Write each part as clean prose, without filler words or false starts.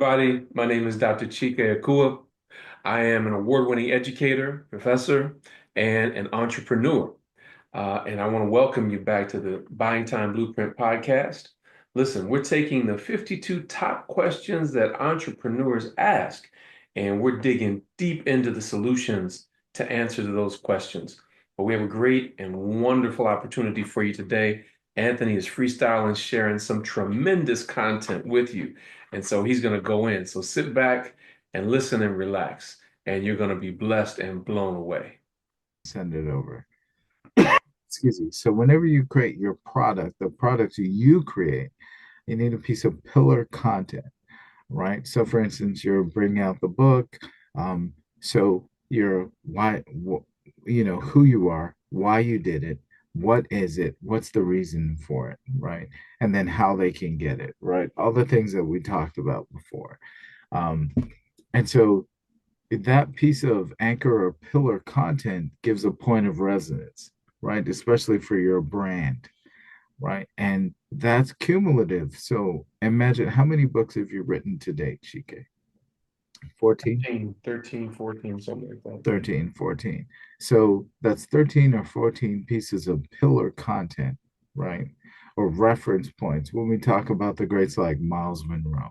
everybody. My name is Dr. Chike Akua. I am an award-winning educator, professor, and an entrepreneur. And I want to welcome you back to the Buying Time Blueprint podcast. Listen, we're taking the 52 top questions that entrepreneurs ask, and we're digging deep into the solutions to answer to those questions. But we have a great and wonderful opportunity for you today. Anthony is freestyling, sharing some tremendous content with you. And so he's going to go in. So sit back and listen and relax, and you're going to be blessed and blown away. Send it over. Excuse me. So whenever you create your product, the products you create, you need a piece of pillar content, right? So for instance, you're bringing out the book. So you're who you are, why you did it, what is it, what's the reason for it, right? And then how they can get it, right? All the things that we talked about before. Um, and so that piece of anchor or pillar content gives a point of resonance, right? Especially for your brand, right? And that's cumulative. So imagine how many books have you written to date, Chike? 14, 13, 14, something like that. 13, 14. So that's 13 or 14 pieces of pillar content, right? Or reference points when we talk about the greats like Miles Monroe,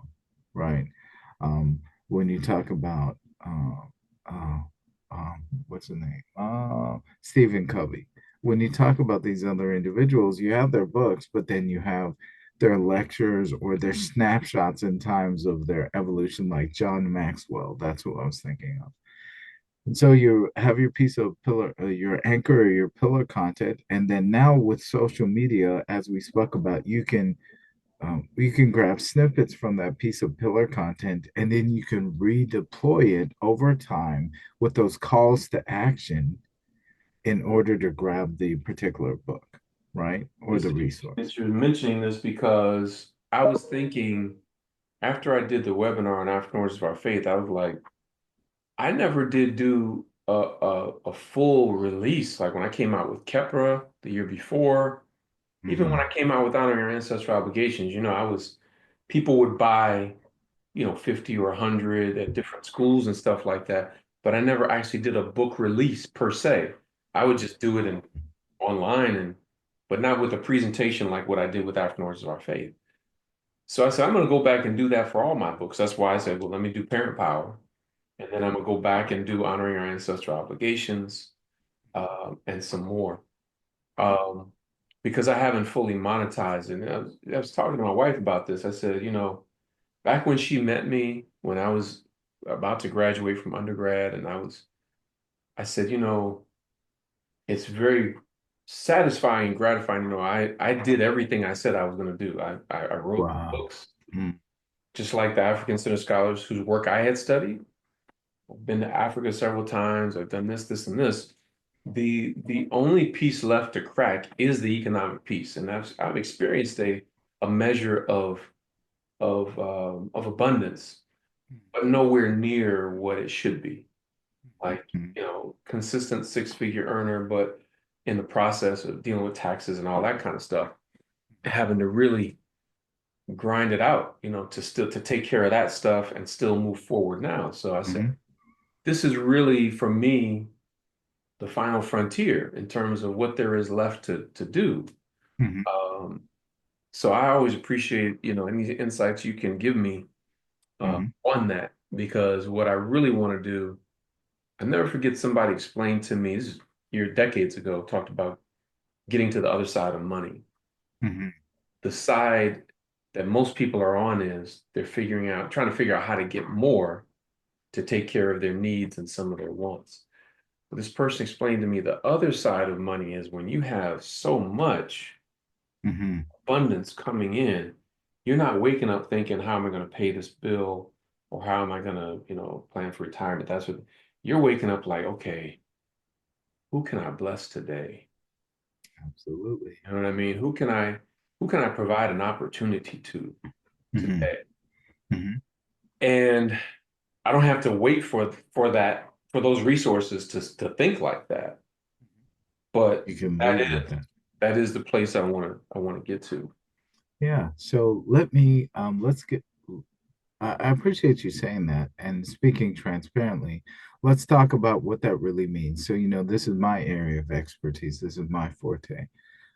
right? When you talk about uh, what's the name? Stephen Covey. When you talk about these other individuals, you have their books, but then you have their lectures or their snapshots in times of their evolution, like John Maxwell. That's what I was thinking of. And so you have your piece of pillar, your anchor or your pillar content, and then now with social media, as we spoke about, you can grab snippets from that piece of pillar content, and then you can redeploy it over time with those calls to action in order to grab the particular book, right? Or It's the interesting resource. that you're mentioning this because I was thinking after I did the webinar on Entrepreneurs of Our Faith, I was like, I never did do a full release. Like when I came out with Kepra the year before, even when Mm-hmm. I came out with Honoring Your Ancestral Obligations, people would buy 50 or 100 at different schools and stuff like that. But I never actually did a book release per se. I would just do it online but not with a presentation like what I did with Entrepreneurs of Our Faith. So I said, I'm going to go back and do that for all my books. That's why I said, well, let me do Parent Power. And then I'm going to go back and do Honoring Our Ancestral Obligations and some more. Um, because I haven't fully monetized it. And I was talking to my wife about this. I said, back when she met me, when I was about to graduate from undergrad, I said, it's very satisfying, gratifying. I did everything I said I was going to do. I wrote Wow. books, Mm. just like the African Center scholars whose work I had studied. I've been to Africa several times. I've done this, this, and this. The only piece left to crack is the economic piece, and I've experienced a measure of abundance, but nowhere near what it should be. Like, Mm. consistent six-figure earner, but in the process of dealing with taxes and all that kind of stuff, having to really grind it out, to take care of that stuff and still move forward now. So I said, Mhm. this is really for me the final frontier in terms of what there is left to do. Mhm. Um, so I always appreciate, any insights you can give me Mhm. on that because what I really want to do, I never forget somebody explained to me, this is year decades ago, talked about getting to the other side of money. Mhm. The side that most people are on is they're trying to figure out how to get more to take care of their needs and some of their wants. But this person explained to me the other side of money is when you have so much Mhm. abundance coming in, you're not waking up thinking, how am I going to pay this bill? Or how am I going to, plan for retirement? That's what you're waking up like, okay, who can I bless today? Absolutely. You know what I mean? Who can I provide an opportunity to Mhm. today? Mhm. And I don't have to wait for those resources to think like that. But You can that move with is that. that is the place I want to get to. Yeah. So let me let's get I appreciate you saying that and speaking transparently. Let's talk about what that really means. So, this is my area of expertise. This is my forte.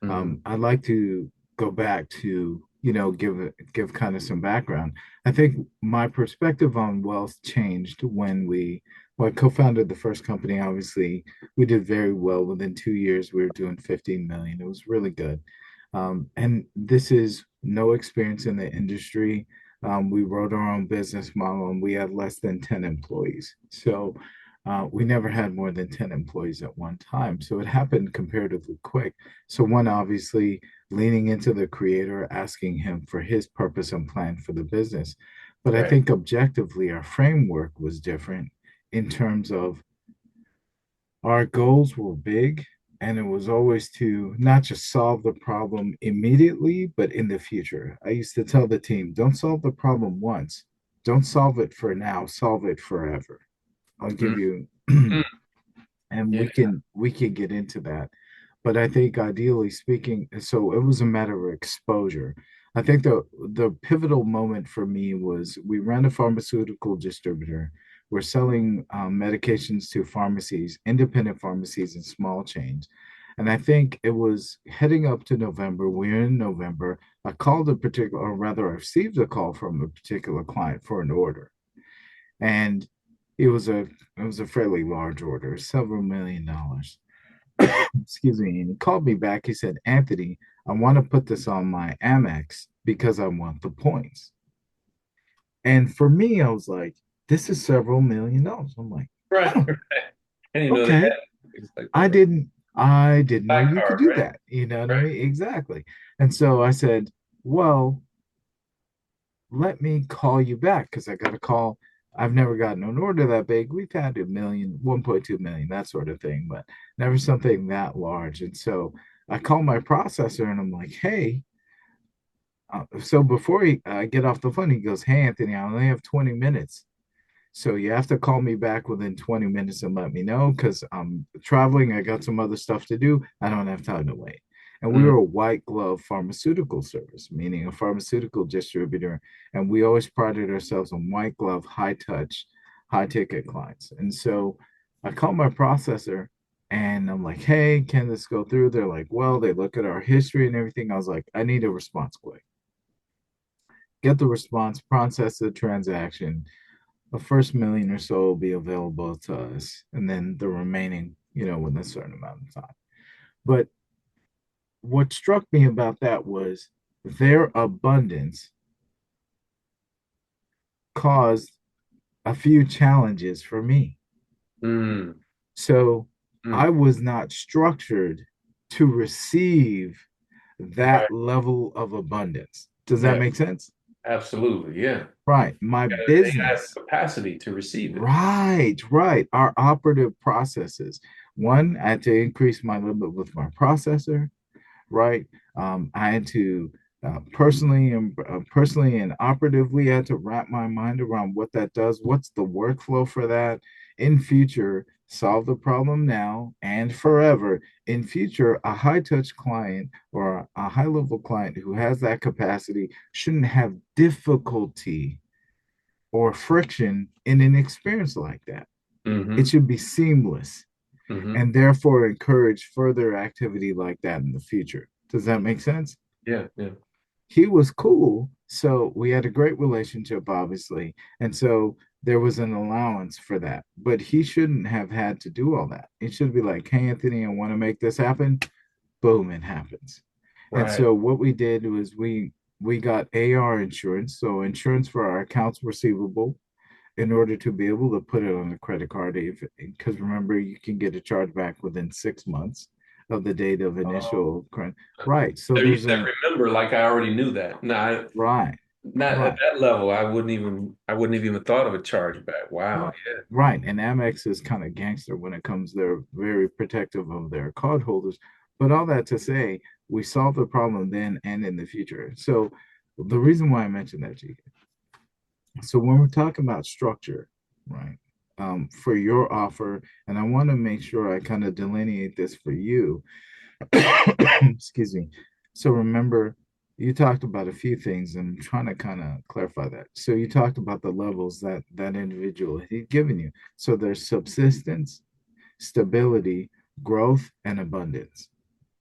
Mm, I'd like to go back to, give kind of some background. I think my perspective on wealth changed when I co-founded the first company. Obviously, we did very well. Within 2 years, we were doing 15 million. It was really good. And this is no experience in the industry. We wrote our own business model and we had less than 10 employees. So we never had more than 10 employees at one time. So it happened comparatively quick. So, one, obviously, leaning into the creator, asking him for his purpose and plan for the business. But I right, think objectively, our framework was different in terms of our goals were big, and it was always to not just solve the problem immediately, but in the future. I used to tell the team, don't solve the problem once, don't solve it for now, solve it forever. I'll mm, give you mm, and yeah, we can get into that. But I think ideally speaking, so it was a matter of exposure. I think the pivotal moment for me was we ran a pharmaceutical distributor. We're selling medications to pharmacies, independent pharmacies, and small chains. And I think it was heading up to November. We're in November. I called a particular, or rather, I received a call from a particular client for an order, and it was a it was a fairly large order, several $1 million. Excuse me. And he called me back. He said, Anthony, I want to put this on my Amex because I want the points. And for me, I was like, this is several $1 million. I'm like, right. oh, I didn't know they okay. had things like that, I right? didn't I didn't know Black you could card, do right? that. You know what I Right. mean? Exactly. And so I said, well, let me call you back because I got a call. I've never gotten an order that big. We've had 1.2 million, that sort of thing, but never something that large. And so I call my processor and I'm like, hey, so before I get off the phone, he goes, hey, Anthony, I only have 20 minutes. So you have to call me back within 20 minutes and let me know because I'm traveling. I got some other stuff to do. I don't have time to wait. And we Mm, were a white glove pharmaceutical service, meaning a pharmaceutical distributor. And we always prided ourselves on white glove, high touch, high ticket clients. And so I called my processor and I'm like, hey, can this go through? They're like, well, they look at our history and everything. I was like, I need a response quick. Get the response, process the transaction. The first million or so will be available to us, and then the remaining, within a certain amount of time. But what struck me about that was their abundance caused a few challenges for me. mm, So mm, I was not structured to receive right. that level of abundance. Does that Yeah, make sense? absolutely. Yeah. Right. My They have business. capacity to receive it. Right, right. Our operative processes. One, I had to increase my limit with my processor, right? I had to personally and operatively I had to wrap my mind around what that does. What's the workflow for that in future? Solve the problem now and forever. In future, a high touch client or a high level client who has that capacity shouldn't have difficulty or friction in an experience like that. It Mm-hmm. should be seamless Mm-hmm. and therefore encourage further activity like that in the future. Does that make sense? Yeah, yeah. He was cool. So we had a great relationship, obviously. And so there was an allowance for that. But he shouldn't have had to do all that. It should be like, hey, Anthony, I want to make this happen. Boom, it happens. And Right. so what we did was we got AR insurance, so insurance for our accounts receivable in order to be able to put it on a credit card. Because remember, you can get a chargeback within 6 months of the date of Oh, initial credit. Right. So so you there's said a remember, like I already knew that. No, right, not at right, that level. I wouldn't have even thought of a chargeback. Wow. right, right. And Amex is kind of gangster when it comes. They're very protective of their cardholders. But all that to say, we solved the problem then and in the future. So the reason why I mentioned that, G, so when we're talking about structure, right, for your offer, and I want to make sure I kind of delineate this for you. Excuse me. So remember, you talked about a few things, and I'm trying to kind of clarify that. So you talked about the levels that that individual had given you. So there's subsistence, stability, growth, and abundance,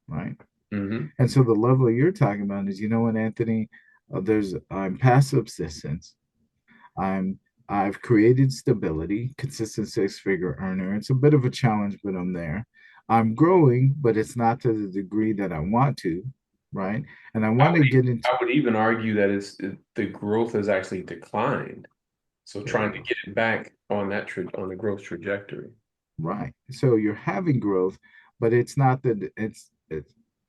right? Hmm. And so the level you're talking about is, you know what, Anthony? There's I'm past subsistence. I'm I've created stability, consistent six-figure earner. It's a bit of a challenge, but I'm there. I'm growing, but it's not to the degree that I want to, right? And I I want would to get into I would even argue that the growth has actually declined. So there you trying to go. get it back on that on the growth trajectory. Right. So you're having growth, but it's not that it's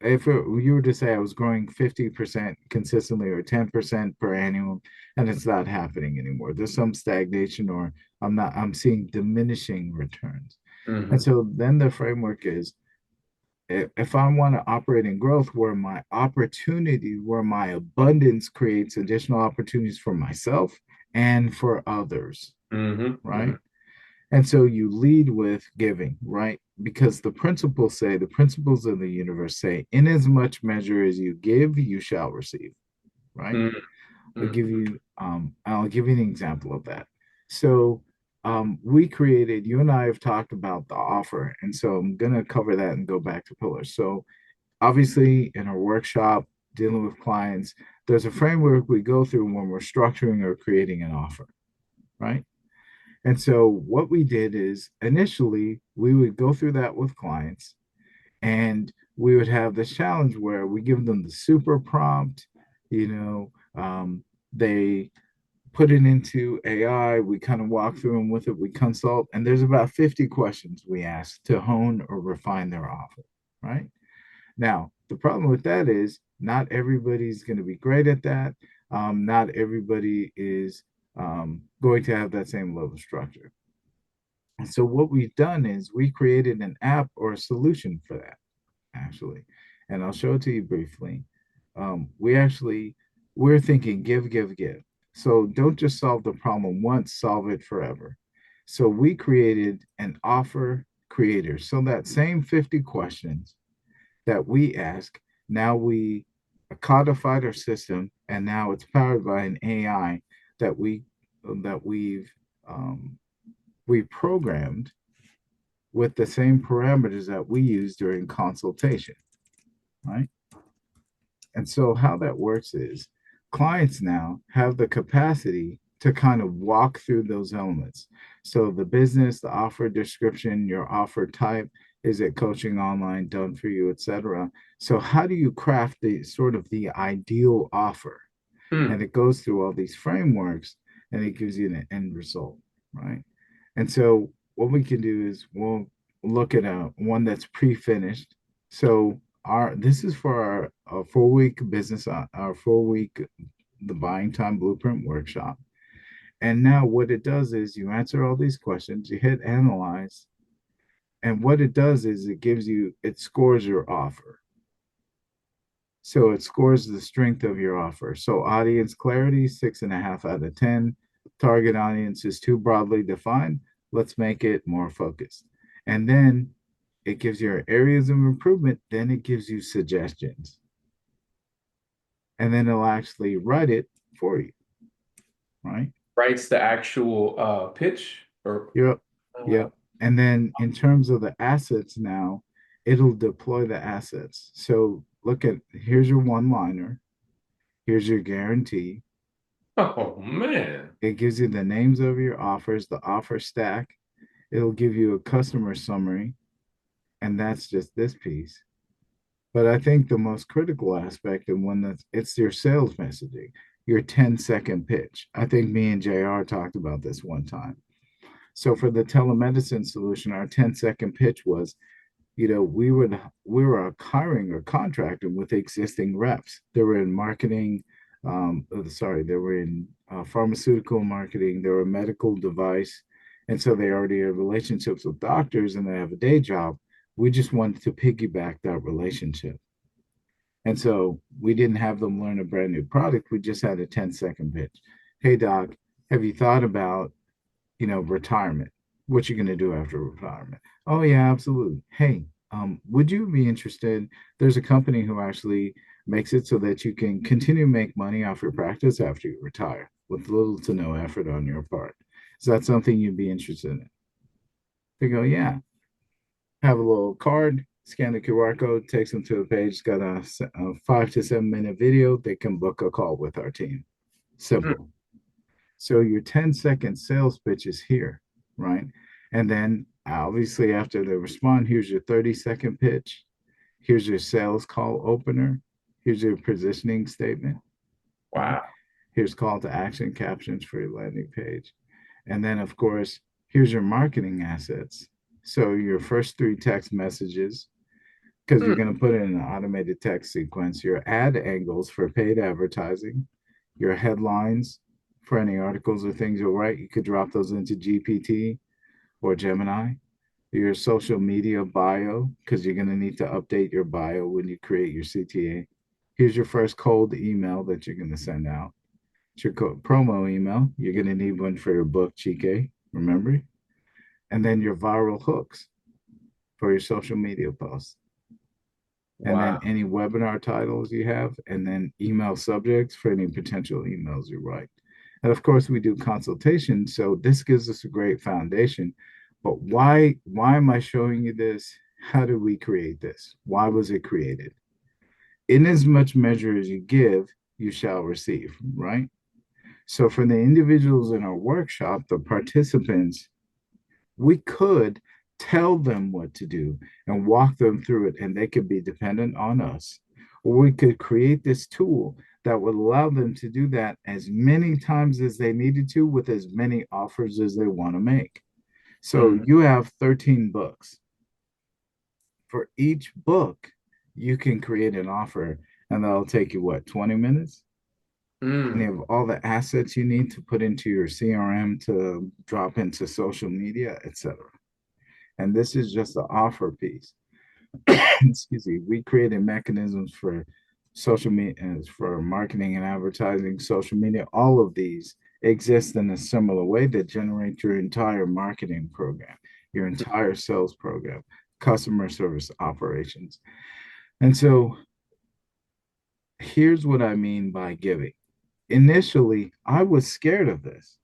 if you were to say I was growing 50% consistently or 10% per annum, and it's not happening anymore. There's some stagnation, or I'm seeing diminishing returns. And Hmm. so then the framework is, if I want to operate in growth where my opportunity, where my abundance creates additional opportunities for myself and for others, Hmm. Hmm. right? And so you lead with giving, right? Because the principles of the universe say, in as much measure as you give, you shall receive, right? Hmm. I'll give you an example of that. So we created, you and I have talked about the offer. And so I'm gonna cover that and go back to pillars. So obviously in our workshop, dealing with clients, there's a framework we go through when we're structuring or creating an offer, right? And so what we did is initially we would go through that with clients, and we would have this challenge where we give them the super prompt, you know, they put it into AI, we kind of walk through them with it, we consult, and there's about 50 questions we ask to hone or refine their offer, right? Now, the problem with that is not everybody's going to be great at that. Not everybody is going to have that same level of structure. And so what we've done is we created an app or a solution for that, actually. And I'll show it to you briefly. We actually, we're thinking give, give, give. So don't just solve the problem once, solve it forever. So we created an offer creator. So that same 50 questions that we ask, now we codified our system, and now it's powered by an AI that that um, we programmed with the same parameters that we use during consultation, right? And so how that works is clients now have the capacity to kind of walk through those elements. So the business, the offer description, your offer type, is it coaching online, done for you, etc. So how do you craft the sort of the ideal offer? And Hmm. it goes through all these frameworks, and it gives you an end result, right? And so what we can do is we'll look at a one that's pre-finished. So our this is for our 4 week business, our 4 week the buying time blueprint workshop. And now what it does is you answer all these questions, you hit analyze, and what it does is it scores your offer. So it scores the strength of your offer. So audience clarity, 6.5 out of 10. Target audience is too broadly defined. Let's make it more focused. And then it gives you areas of improvement. Then it gives you suggestions. And then it'll actually write it for you, right? Writes the actual pitch or Yep. oh wow. Yep. And then in terms of the assets now, it'll deploy the assets. So look at here's your one liner, here's your guarantee. Oh man. It gives you the names of your offers, the offer stack. It'll give you a customer summary, and that's just this piece. But I think the most critical aspect and one that's it's your sales messaging, your 10-second pitch. I think me and JR talked about this one time. So for the telemedicine solution, our 10-second pitch was, we were hiring or contracting with existing reps. They were in marketing, they were in pharmaceutical marketing, they were medical device, and so they already have relationships with doctors and they have a day job. We just wanted to piggyback that relationship. And so we didn't have them learn a brand new product. We just had a 10-second pitch. Hey doc, have you thought about retirement? What you gonna do after retirement? Oh yeah, absolutely. Hey, would you be interested? There's a company who actually Makes it so that you can continue to make money off your practice after you retire with little to no effort on your part. Is that something you'd be interested in? They go, yeah. Have a little card, scan the QR code, takes them to a page, it's got a 5 to 7 minute video. They can book a call with our team. Mm. Simple. So your 10-second sales pitch is here, right? And then obviously after they respond, here's your 30-second pitch. Here's your sales call opener. Here's your positioning statement, right? Wow. Here's call to action captions for your landing page. And then, of course, here's your marketing assets. So your first three text messages, because you're Mm. going to put in an automated text sequence, your ad angles for paid advertising, your headlines for any articles or things you'll write. You could drop those into GPT or Gemini. Your social media bio, because you're going to need to update your bio when you create your CTA. Here's your first cold email that you're going to send out. It's your promo email. You're going to need one for your book, Chike, remember? And then your viral hooks for your social media posts. And then Wow. any webinar titles you have, and then email subjects for any potential emails you write. And of course, we do consultation. So this gives us a great foundation. But why am I showing you this? How did we create this? Why was it created? In as much measure as you give, you shall receive, right? So for the individuals in our workshop, the participants, we could tell them what to do and walk them through it, and they could be dependent on us. Or we could create this tool that would allow them to do that as many times as they needed to with as many offers as they want to make. So Mm. you have 13 books. For each book, you can create an offer, and that'll take you what, 20 minutes? And you Mm. have all the assets you need to put into your CRM to drop into social media, etc. And this is just the offer piece. Excuse me. We created mechanisms for social media, for marketing and advertising, social media. All of these exist in a similar way that generate your entire marketing program, your entire sales program, customer service operations. And so here's what I mean by giving. Initially, I was scared of this.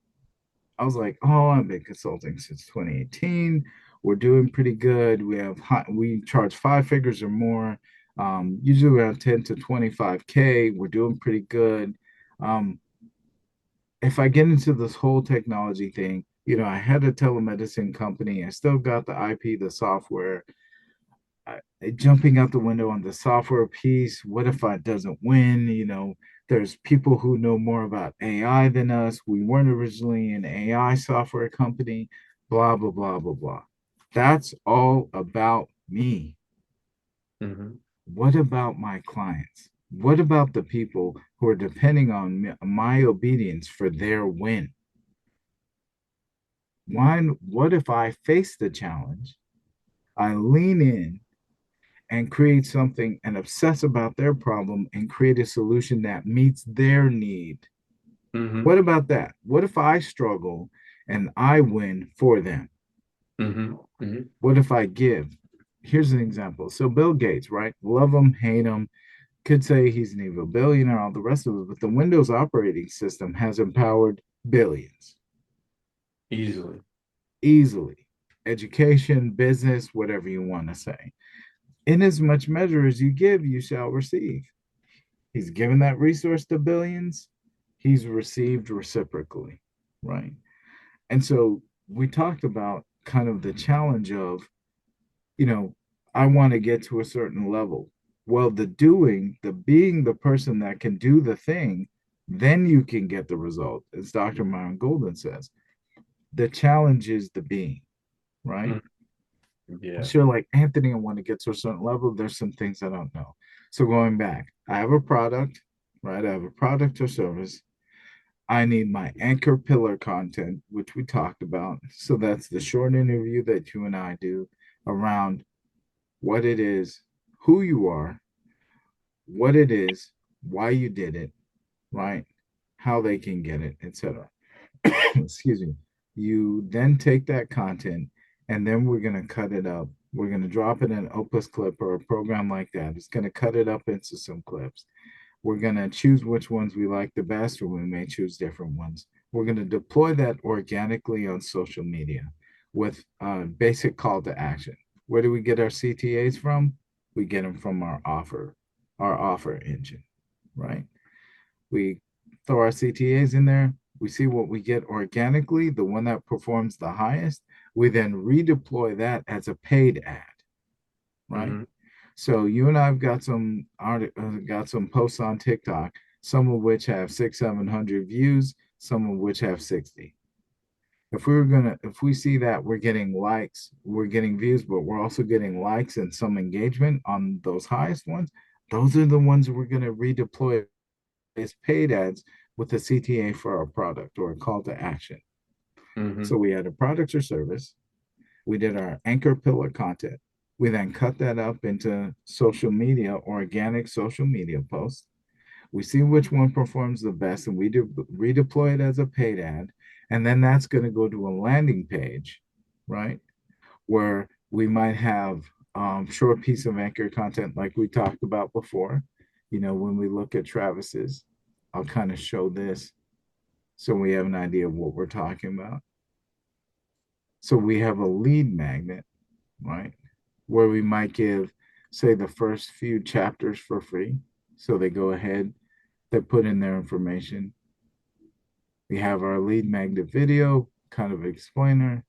I was like, oh, I've been consulting since 2018. We're doing pretty good. We charge 5 figures or more, usually around 10 to 25K. We're doing pretty good. Um, if I get into this whole technology thing, I had a telemedicine company. I still got the IP, the software. Jumping out the window on the software piece. What if I doesn't win? There's people who know more about AI than us. We weren't originally an AI software company, blah, blah, blah, blah, blah. That's all about me. Mhm. What about my clients? What about the people who are depending on my obedience for their win? What if I face the challenge? I lean in and create something and obsess about their problem and create a solution that meets their need. What Mhm. about that? What if I struggle and I win for them? Mhm. Mhm. What if I give? Here's an example. So Bill Gates, right? Love him, hate him, could say he's an evil billionaire, all the rest of it, but the Windows operating system has empowered billions Easily. easily. Education, business, whatever you want to say. In as much measure as you give, you shall receive. He's given that resource to billions, he's received reciprocally, right? And so we talked about kind of the challenge of, you know, I want to get to a certain level. Well, the being the person that can do the thing, then you can get the result, as Dr. Myron Golden says. The challenge is the being, right? Mm. Yeah. So, like Anthony, I want to get to a certain level. There's some things I don't know. So, going back, I have a product, right? I have a product or service. I need my anchor pillar content, which we talked about. So, that's the short interview that you and I do around what it is, who you are, what it is, why you did it, right? How they can get it, etc. Excuse me. You then take that content and then we're going to cut it up. We're going to drop it in an Opus clip or a program like that. It's going to cut it up into some clips. We're going to choose which ones we like the best, or we may choose different ones. We're going to deploy that organically on social media with a basic call to action. Where do we get our CTAs from? We get them from our offer engine, right? We throw our CTAs in there. We see what we get organically, the one that performs the highest. We then redeploy that as a paid ad, right? Mm-hmm. So you and I've got got some posts on TikTok, some of which have 700 views, some of which have 60. If we see that we're getting likes, we're getting views, but we're also getting likes and some engagement on those highest ones, those are the ones we're gonna redeploy as paid ads with a CTA for our product or a call to action. Mm-hmm. So we had a product or service. We did our anchor pillar content. We then cut that up into social media, organic social media posts. We see which one performs the best and we redeploy it as a paid ad. And then that's going to go to a landing page, right? Where we might have short piece of anchor content like we talked about before. You know, when we look at Travis's, I'll kind of show this so we have an idea of what we're talking about. So we have a lead magnet, right? Where we might give, say, the first few chapters for free. So they go ahead, they put in their information. We have our lead magnet video, kind of explainer.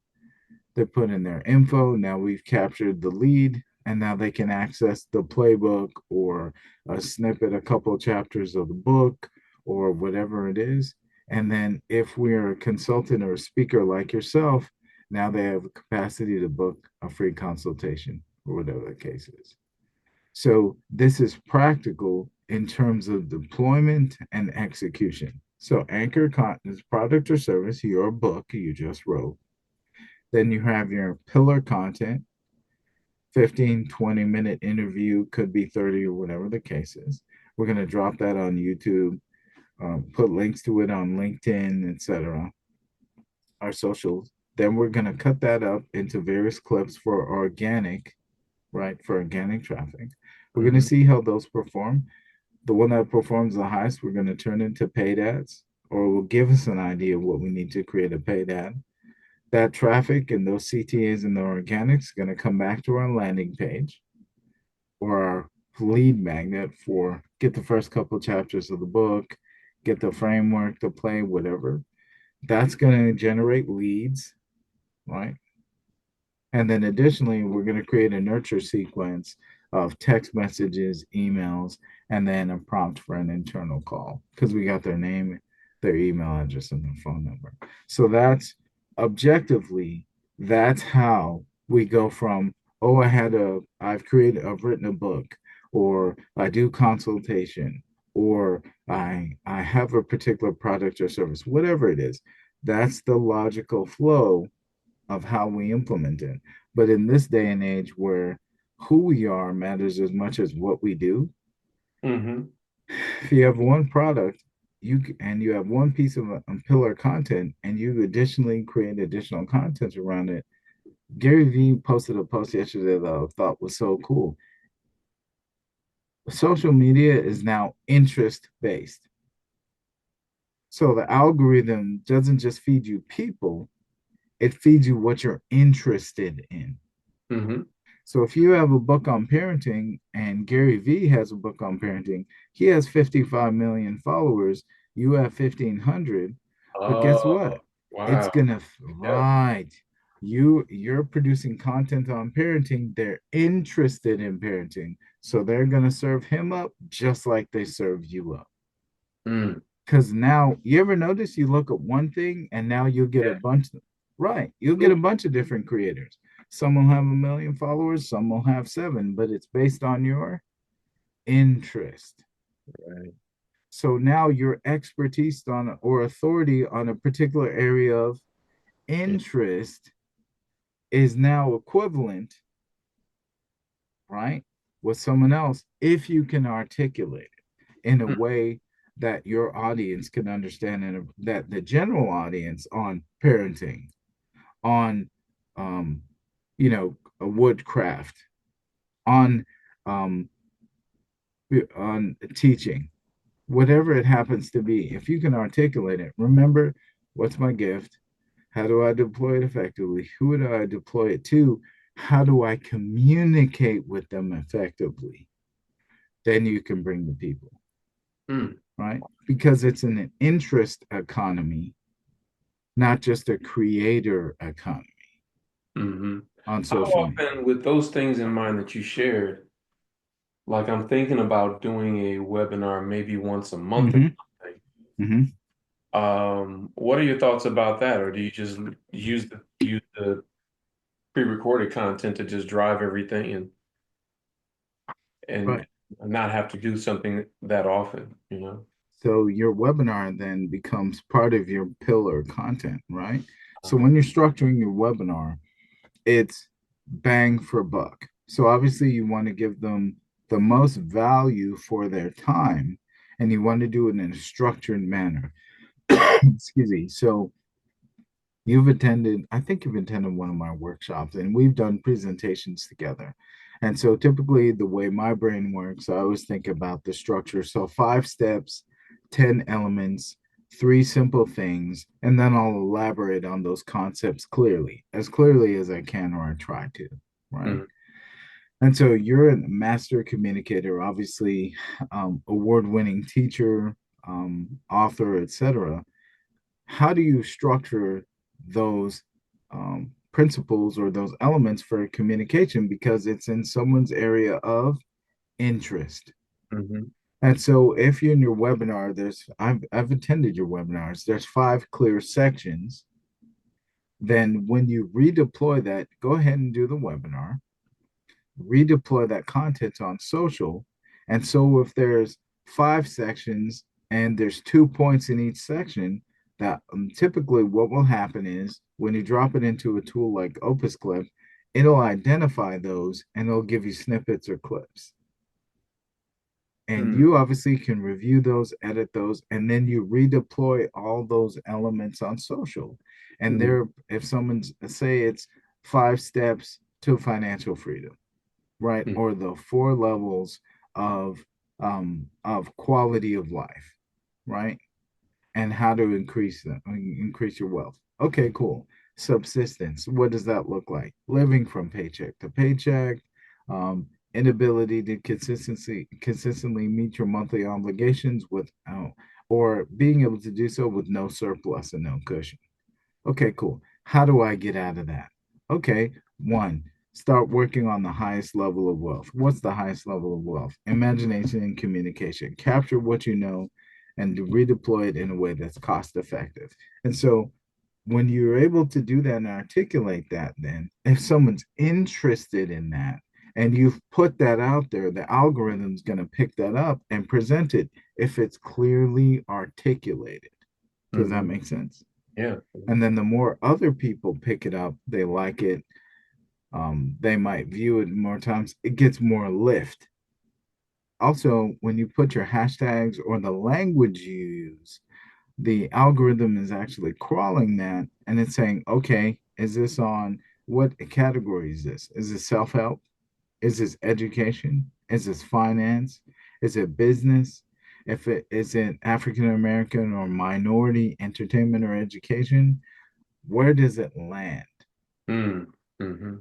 They put in their info. Now we've captured the lead, and now they can access the playbook or a snippet, a couple of chapters of the book or whatever it is. And then if we're a consultant or a speaker like yourself, now they have a capacity to book a free consultation or whatever the case is. So this is practical in terms of deployment and execution. So anchor content is product or service, your book you just wrote. Then you have your pillar content, 15, 20-minute interview, could be 30 or whatever the case is. We're going to drop that on YouTube, put links to it on LinkedIn, etc. Our socials. Then we're going to cut that up into various clips for organic, right? For organic traffic. We're going to Mm-hmm. see how those perform. The one that performs the highest, we're going to turn into paid ads, or will give us an idea of what we need to create a paid ad. That traffic and those CTAs and the organics going to come back to our landing page or our lead magnet for get the first couple chapters of the book, get the framework to play, whatever. That's going to generate leads, right? And then additionally, we're going to create a nurture sequence of text messages, emails, and then a prompt for an internal call because we got their name, their email address, and their phone number. So that's objectively, that's how we go from, oh, I've written a book, or I do consultation, or I have a particular product or service, whatever it is. That's the logical flow of how we implement it. But in this day and age where who we are matters as much as what we do, Mm-hmm. if you have one product, you have one piece of pillar content, and you additionally create additional content around it. Gary Vee posted a post yesterday that I thought was so cool. Social media is now interest based. So the algorithm doesn't just feed you people, it feeds you what you're interested in. Mm-hmm. So if you have a book on parenting and Gary Vee has a book on parenting, he has 55 million followers, you have 1,500. But guess Oh, what? It's wow. gonna Yeah. right. You're producing content on parenting. They're interested in parenting. So they're gonna serve him up just like they serve you up. Mm. Because now you ever notice you look at one thing and now you'll get a Yeah. bunch, right? You'll get a bunch of different creators. Some will have 1 million followers, some will have seven, but it's based on your interest. Right. So now your expertise on or authority on a particular area of interest is now equivalent, right, with someone else if you can articulate it in a Mm. way that your audience can understand and that the general audience on parenting, on um, a woodcraft, on um, on teaching. whatever it happens to be, if you can articulate it, remember, what's my gift? How do I deploy it effectively? Who do I deploy it to? How do I communicate with them effectively? Then you can bring the people, Mm, right? Because it's an interest economy, not just a creator economy hmm on How social media. often, with those things in mind that you shared, like I'm thinking about doing a webinar maybe once a month or Mm-hmm. something. Mm-hmm. What are your thoughts about that? Or do you just use the pre-recorded content to just drive everything and Right. not have to do something that often, you know? So your webinar then becomes part of your pillar content, right? So Uh-huh. when you're structuring your webinar, it's bang for buck. So obviously you want to give them the most value for their time and you want to do it in a structured manner. Excuse me. So I think you've attended one of my workshops and we've done presentations together. And so typically the way my brain works, I always think about the structure. So 5 steps, 10 elements, 3 simple things, and then I'll elaborate on those concepts clearly as I can or I try to, right? Mm, And so you're a master communicator, obviously, award-winning teacher, author, etc. How do you structure those principles or those elements for communication because it's in someone's area of interest? hmm And so if you're in your webinar, I've attended your webinars, there's 5 clear sections. Then when you redeploy that, go ahead and do the webinar, redeploy that content on social. And so if there's 5 sections and there's 2 points in each section, that typically what will happen is when you drop it into a tool like Opus Clip, it'll identify those and it'll give you snippets or clips. And mm, you obviously can review those, edit those, and then you redeploy all those elements on social. And mm, there, if someone's say it's 5 steps to financial freedom, right? mm, Or the 4 levels of quality of life, right? And how to increase your wealth. Okay, cool. Subsistence. What does that look like? Living from paycheck to paycheck, inability to consistently meet your monthly obligations without, or being able to do so with no surplus and no cushion. Okay, cool. How do I get out of that? Okay, one, start working on the highest level of wealth. What's the highest level of wealth? Imagination and communication. Capture what you know and redeploy it in a way that's cost effective. And so when you're able to do that and articulate that, then if someone's interested in that and you've put that out there, the algorithm's going to pick that up and present it if it's clearly articulated. Does that hmm make sense? Yeah. And then the more other people pick it up, they like it, they might view it more times, it gets more lift. Also, when you put your hashtags or the language you use, the algorithm is actually crawling that and it's saying, okay, is this on what category is this? Is this self-help? Is this education? Is this finance? Is it business? If it is it African American or minority entertainment or education, where does it land? Mm, hmm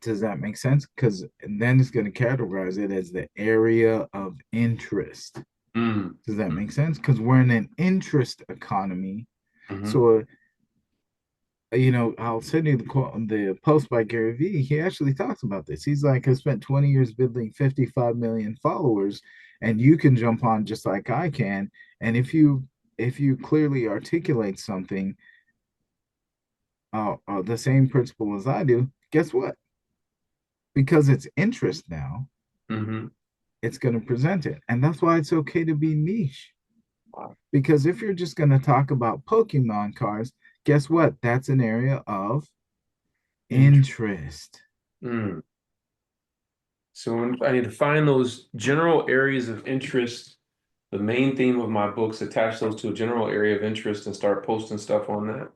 Does that make sense? Because then it's going to categorize it as the area of interest. mm, Does that make sense? Because we're in an interest economy. hmm So, I'll send you the post by Gary Vee. He actually talks about this. He's like, I spent 20 years building 55 million followers, and you can jump on just like I can. And if you clearly articulate something, the same principle as I do, guess what? Because it's interest now, hmm it's going to present it. And that's why it's okay to be niche. Wow. Because if you're just going to talk about Pokemon cards, guess what? That's an area of Int- interest. mm. So I need to find those general areas of interest, the main theme of my books, attach those to a general area of interest and start posting stuff on that.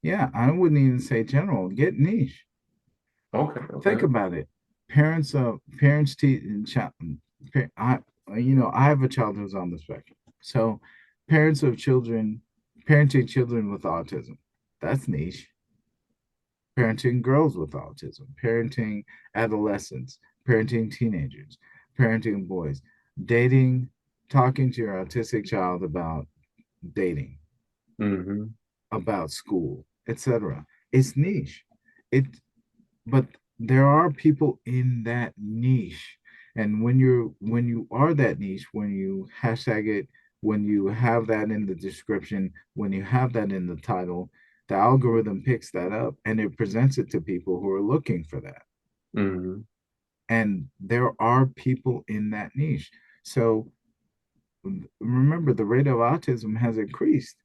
Yeah, I wouldn't even say general, get niche. Okay, Think okay. about it. Parents, parents, I have a child who's on the spectrum. So, parents of children, parenting children with autism, that's niche. Parenting girls with autism, parenting adolescents, parenting teenagers, parenting boys, dating, talking to your autistic child about dating, Hmm. about school, etc. It's niche. It, but there are people in that niche. And when you are that niche, when you hashtag it, when you have that in the description, when you have that in the title, the algorithm picks that up and it presents it to people who are looking for that. Hmm. And there are people in that niche. So remember, the rate of autism has increased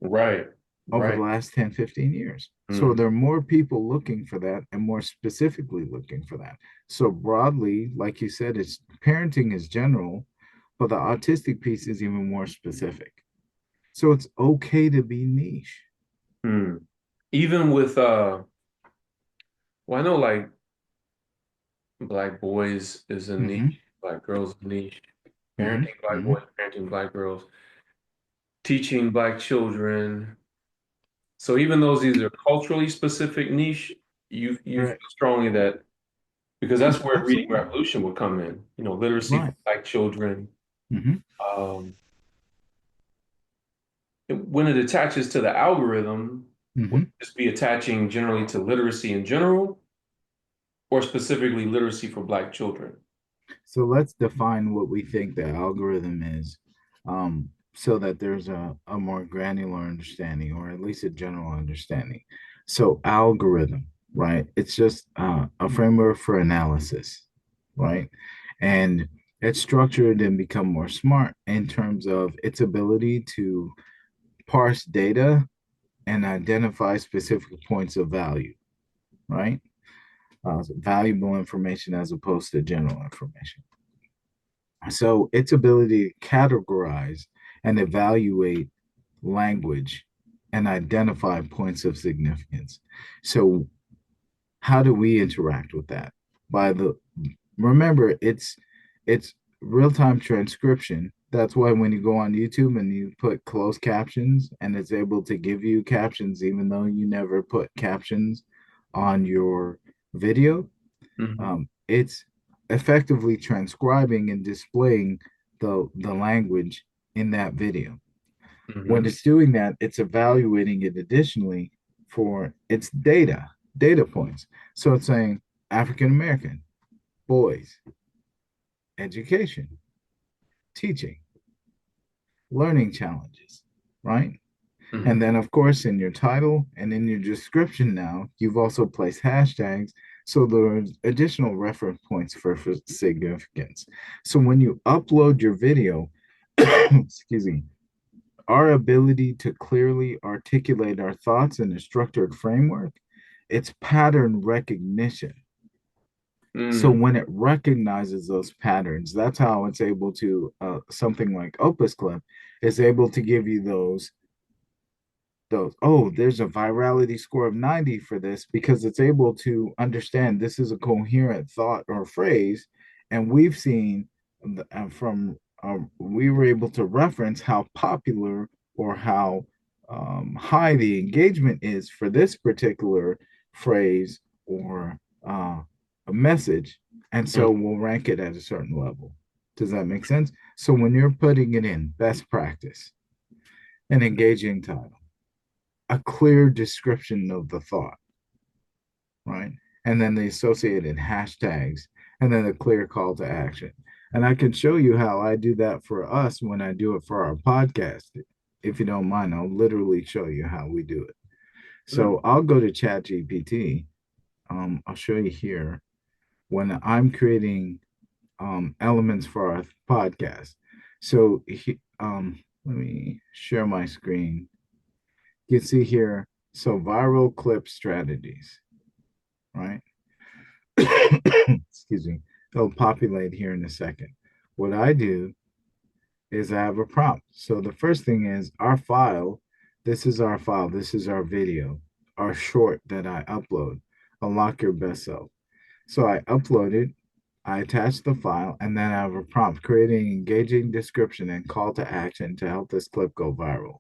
Right. over the Right. last 10, 15 years. So Hmm. there are more people looking for that and more specifically looking for that. So broadly, like you said, it's parenting is general, but the autistic piece is even more specific. So it's okay to be niche. Hmm. Even with well, I know like black boys is a Mm-hmm. niche, black girls a niche, Mm-hmm. parenting black Mm-hmm. boys, parenting black girls, teaching black children. So even though these are culturally specific niche, you feel Right. strongly that because Yeah, that's where reading absolutely. revolution would come in. You know, literacy for Right. black children. Mm-hmm. Um, when it attaches to the algorithm, would Mm-hmm. it just be attaching generally to literacy in general, or specifically literacy for black children? So let's define what we think the algorithm is, so that there's a more granular understanding, or at least a general understanding. So, algorithm, right? It's just a framework for analysis, right? And it's structured and become more smart in terms of its ability to parse data and identify specific points of value, right? Valuable information as opposed to general information. So its ability to categorize and evaluate language and identify points of significance. So how do we interact with that? By the remember it's real-time transcription. That's why when you go on YouTube and you put closed captions and it's able to give you captions even though you never put captions on your video, Hmm. it's effectively transcribing and displaying the language in that video. When Hmm. it's doing that, it's evaluating it additionally for its data points. So it's saying African American, boys, education, teaching, learning challenges, right? And Hmm. then, of course, in your title and in your description now, you've also placed hashtags. So there's additional reference points for significance. So when you upload your video, excuse me, our ability to clearly articulate our thoughts in a structured framework, it's pattern recognition. So Mm. when it recognizes those patterns, that's how it's able to, something like Opus Clip is able to give you those, oh, there's a virality score of 90 for this because it's able to understand this is a coherent thought or phrase. And we've seen from, we were able to reference how popular or how high the engagement is for this particular phrase or a message. And Mm. so we'll rank it at a certain level. Does that make sense? So when you're putting it in best practice, an engaging title, a clear description of the thought, right? And then the associated hashtags, and then a clear call to action. And I can show you how I do that for us when I do it for our podcast. If you don't mind, I'll literally show you how we do it. Mm. So I'll go to ChatGPT. I'll show you here when I'm creating elements for our podcast. So let me share my screen. You can see here, so viral clip strategies, right? Excuse me. It'll populate here in a second. What I do is I have a prompt. So the first thing is our file. This is our file. This is our video, our short that I upload. Unlock your best self. So I upload it. I attach the file and then I have a prompt creating an engaging description and call to action to help this clip go viral.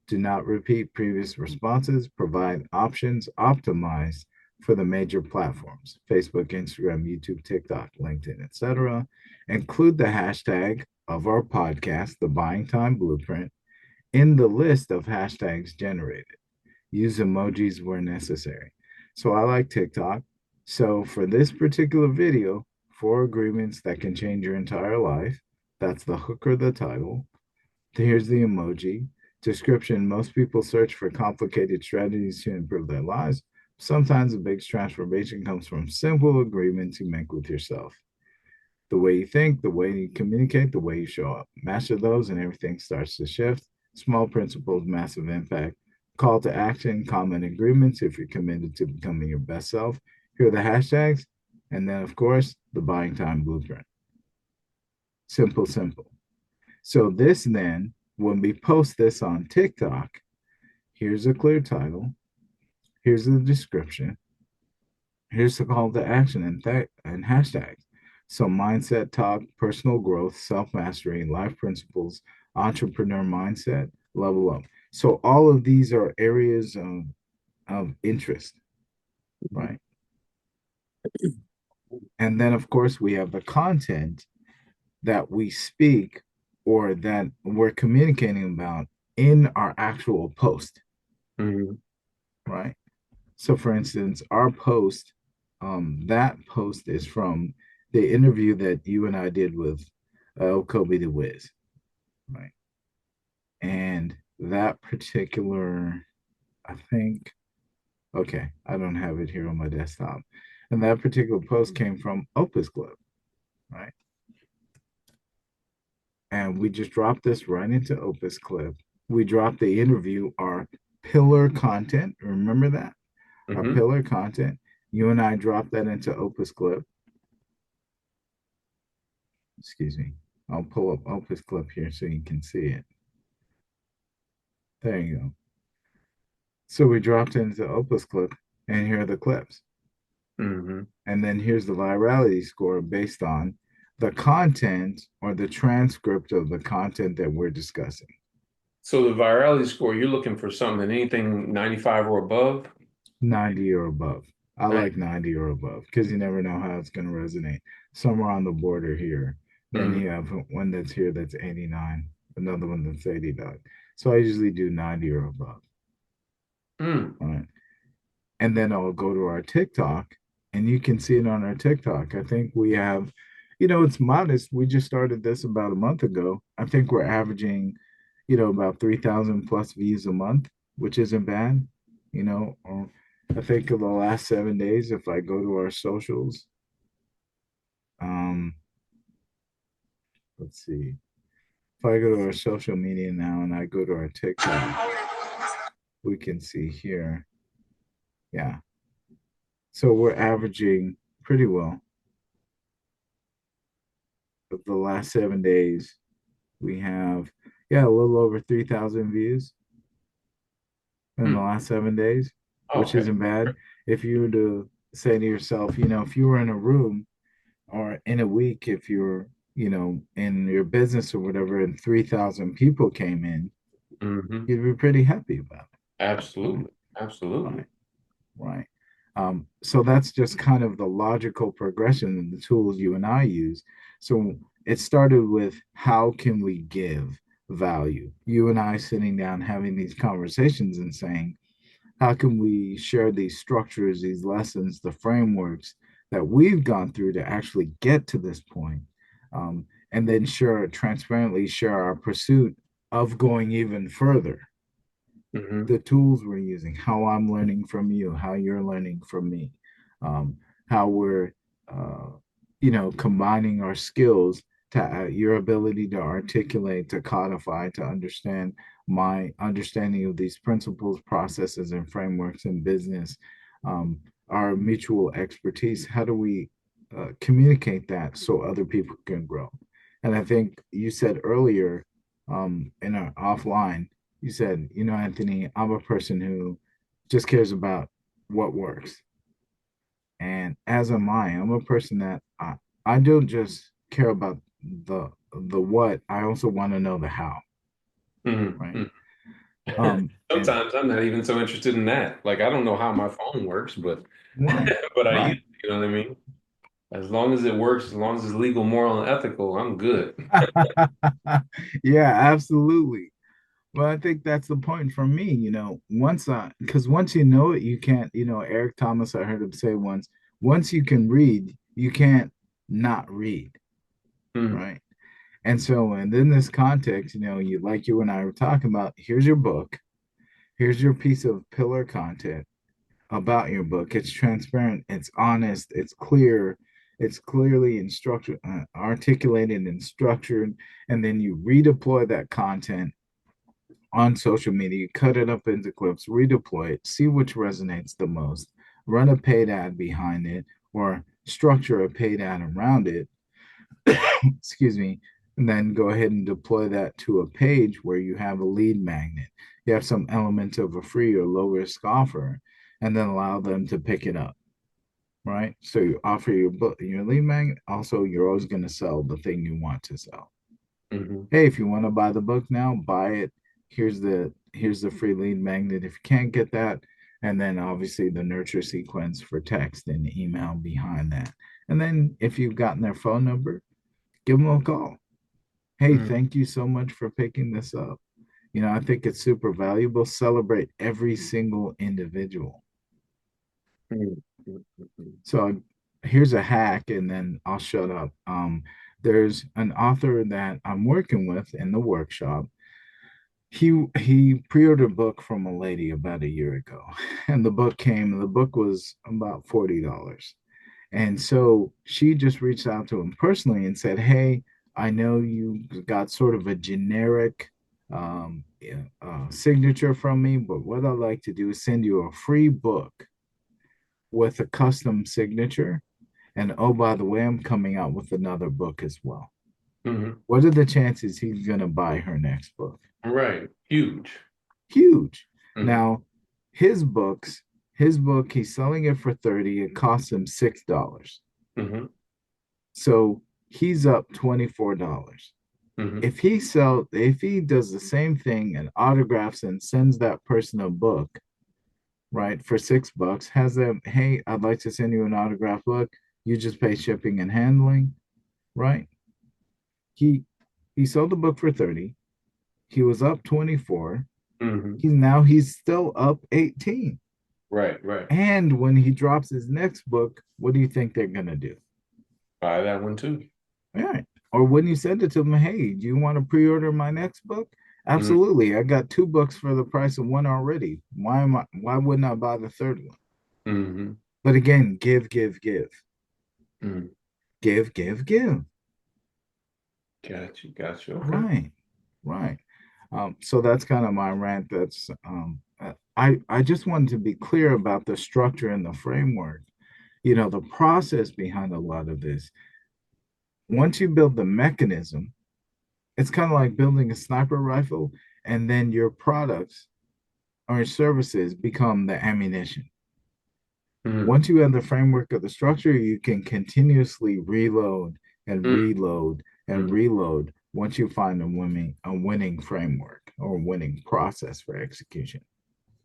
Do not repeat previous responses. Provide options optimized for the major platforms Facebook, Instagram, YouTube, TikTok, LinkedIn, etc. Include the hashtag of our podcast, the Buying Time Blueprint, in the list of hashtags generated. Use emojis where necessary. So I like TikTok. So for this particular video, 4 agreements that can change your entire life. That's the hook or the title. Here's the emoji. Description. Most people search for complicated strategies to improve their lives. Sometimes the biggest transformation comes from simple agreements you make with yourself. The way you think, the way you communicate, the way you show up. Master those and everything starts to shift. Small principles, massive impact. Call to action, common agreements if you're committed to becoming your best self. Here are the hashtags. And then, of course, the buying time blueprint. Simple, simple. So this then, when we post this on TikTok, here's a clear title, here's the description, here's the call to action and hashtags. So mindset talk, personal growth, self-mastery, life principles, entrepreneur mindset, level up. So all of these are areas of interest, right? And then of course we have the content that we speak or that we're communicating about in our actual post, Mm-hmm. right? So, for instance, our post, that post is from the interview that you and I did with Kobe the Wiz, right? And that particular, I think, okay, I don't have it here on my desktop. And that particular post came from Opus Club, right? And we just dropped this right into Opus Clip. We dropped the interview, our pillar content. Remember that? Our Mm-hmm. pillar content. You and I dropped that into Opus Clip. Excuse me. I'll pull up Opus Clip here so you can see it. There you go. So we dropped into Opus Clip, and here are the clips. Mm-hmm. And then here's the virality score based on the content or the transcript of the content that we're discussing. So the virality score, you're looking for something, anything 95 or above? 90 or above. I like 90. 90 or above because you never know how it's going to resonate. Somewhere on the border here. Then Mm-hmm. you have one that's here that's 89, another one that's 89. So I usually do 90 or above. Mm. All right. And then I'll go to our TikTok and you can see it on our TikTok. I think we have, it's modest. We just started this about a month ago. I think we're averaging, about 3,000 plus views a month, which isn't bad, or I think of the last 7 days, if I go to our socials, um, let's see, if I go to our social media now and I go to our TikTok, we can see here, yeah. So we're averaging pretty well. Of the last 7 days, we have, yeah, a little over 3,000 views in the Mm. last 7 days, which Okay. isn't bad. If you were to say to yourself, if you were in a room or in a week, if you're, in your business or whatever, and 3,000 people came in, Mm-hmm. you'd be pretty happy about it. Right. Absolutely. Absolutely. Right. Right. So that's just kind of the logical progression in the tools you and I use. So it started with how can we give value? You and I sitting down having these conversations and saying, how can we share these structures, these lessons, the frameworks that we've gone through to actually get to this point, and then transparently share our pursuit of going even further, Mm-hmm. the tools we're using, how I'm learning from you, how you're learning from me, how we're, uh, combining our skills to your ability to articulate, to codify, to understand my understanding of these principles, processes, and frameworks in business, our mutual expertise. How do we communicate that so other people can grow? And I think you said earlier in our offline, you said, Anthony, I'm a person who just cares about what works. And as am I, I'm a person that I don't just care about the what, I also want to know the how, right? Mhm. And Sometimes I'm not even so interested in that. Like I don't know how my phone works, but right, but I use right. it, you know what I mean? As long as it works, as long as it's legal, moral, and ethical, I'm good. Yeah, absolutely. Well, I think that's the point for me, because once you know it, you can't, Eric Thomas, I heard him say once you can read, you can't not read, Mhm. right? And so, and in this context, you and I were talking about, here's your book, here's your piece of pillar content about your book. It's transparent, it's honest, it's clear, it's clearly instructed, articulated and structured, and then you redeploy that content on social media, cut it up into clips, redeploy it, see which resonates the most, run a paid ad behind it, or structure a paid ad around it. Excuse me. And then go ahead and deploy that to a page where you have a lead magnet. You have some element of a free or low risk offer, and then allow them to pick it up. Right. So you offer your book, your lead magnet. Also, you're always going to sell the thing you want to sell. Mhm. Hey, if you want to buy the book now, buy it. Here's the free lead magnet if you can't get that, and then obviously the nurture sequence for text and email behind that. And then if you've gotten their phone number, give them a call. Hey, Mhm. thank you so much for picking this up. I think it's super valuable. Celebrate every single individual. Mhm. Mhm. So here's a hack, and then I'll shut up. There's an author that I'm working with in the workshop. He pre-ordered a book from a lady about a year ago, and the book came. The book was about $40, and so she just reached out to him personally and said, "Hey, I know you got sort of a generic yeah, signature from me, but what I'd like to do is send you a free book with a custom signature. And oh, by the way, I'm coming out with another book as well. Mhm. What are the chances he's going to buy her next book? Right. Huge. Huge. Mhm. Now, his books, his book, he's selling it for 30. It costs him $6. Mhm. So he's up $24. Mhm. If he does the same thing and autographs and sends that person a book, right, for $6, has them, hey, I'd like to send you an autograph book. You just pay shipping and handling, right? He he sold the book for 30. He was up 24. Mhm. He's still up 18. Right. Right. And when he drops his next book, what do you think they're gonna do? Buy that one too. All right. Or when you send it to them, hey, do you want to pre-order my next book? Mhm. Absolutely. I got two books for the price of one already. Why wouldn't I buy the third one? Mhm. But again, give, give, give. Mhm. Give, give, give. Got you. Got you. Okay. Right. Right. So that's kind of my rant. I just wanted to be clear about the structure and the framework, the process behind a lot of this. Once you build the mechanism, it's kind of like building a sniper rifle, and then your products or services become the ammunition. Mhm. Once you have the framework of the structure, you can continuously reload and Mhm. reload and Mhm. reload once you find a winning framework or winning process for execution.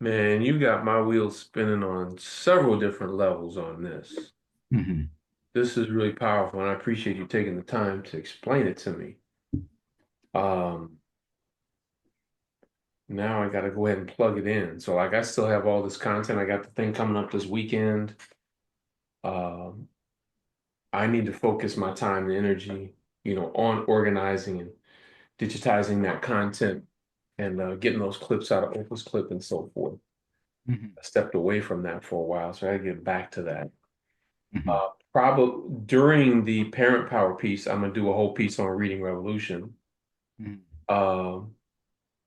Man, you got my wheels spinning on several different levels on this. Mhm. This is really powerful, and I appreciate you taking the time to explain it to me. Um, Now I got to go ahead and plug it in. So, like, I still have all this content. I got the thing coming up this weekend. Um, I need to focus my time and energy, on organizing and digitizing that content and getting those clips out of Opus Clip and so forth. Mhm. I stepped away from that for a while, so I got to get back to that. Mhm. Probably during the Parent Power piece, I'm gonna do a whole piece on Reading Revolution Mhm. um,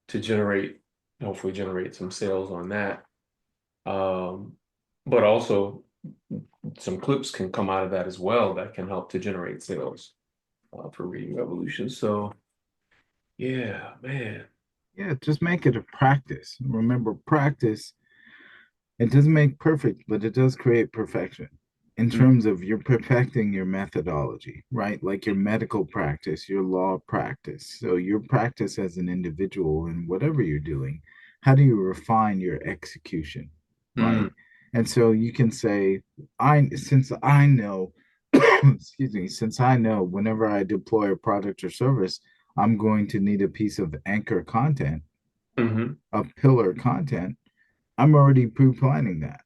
to hopefully generate some sales on that. Um, but also some clips can come out of that as well that can help to generate sales for Reading Revolution. So yeah, man. Yeah, just make it a practice. Remember, practice, it doesn't make perfect, but it does create perfection. in Mm, terms of you're perfecting your methodology, right? Like your medical practice, your law practice. So your practice as an individual and whatever you're doing, how do you refine your execution, right? mm, And so you can say, since I know, excuse me, since I know whenever I deploy a product or service, I'm going to need a piece of anchor content, hmm a pillar content. I'm already pre-planning that.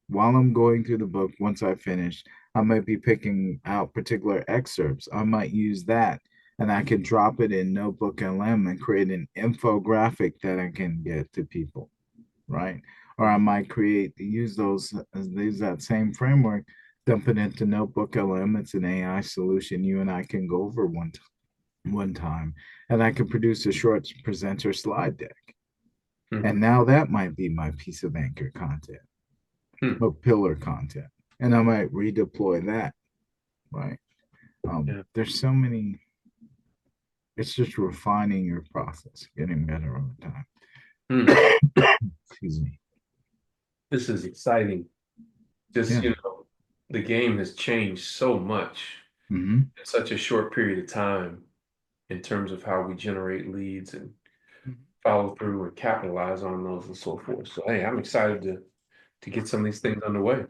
While I'm going through the book, once I finish, I might be picking out particular excerpts. I might use that and I can drop it in Notebook LM and create an infographic that I can get to people, right? Or I might use that same framework, dump it into Notebook LM. It's an AI solution you and I can go over one time, and I can produce a short presenter slide deck. And hmm now that might be my piece of anchor content hmm or pillar content. And I might redeploy that, right? Yeah. There's so many, it's just refining your process, getting better over Mm. time. Excuse me. This is exciting. Just, Yeah. the game has changed so much Mm-hmm. in such a short period of time in terms of how we generate leads and follow through and capitalize on those and so forth. So, hey, I'm excited to get some of these things underway.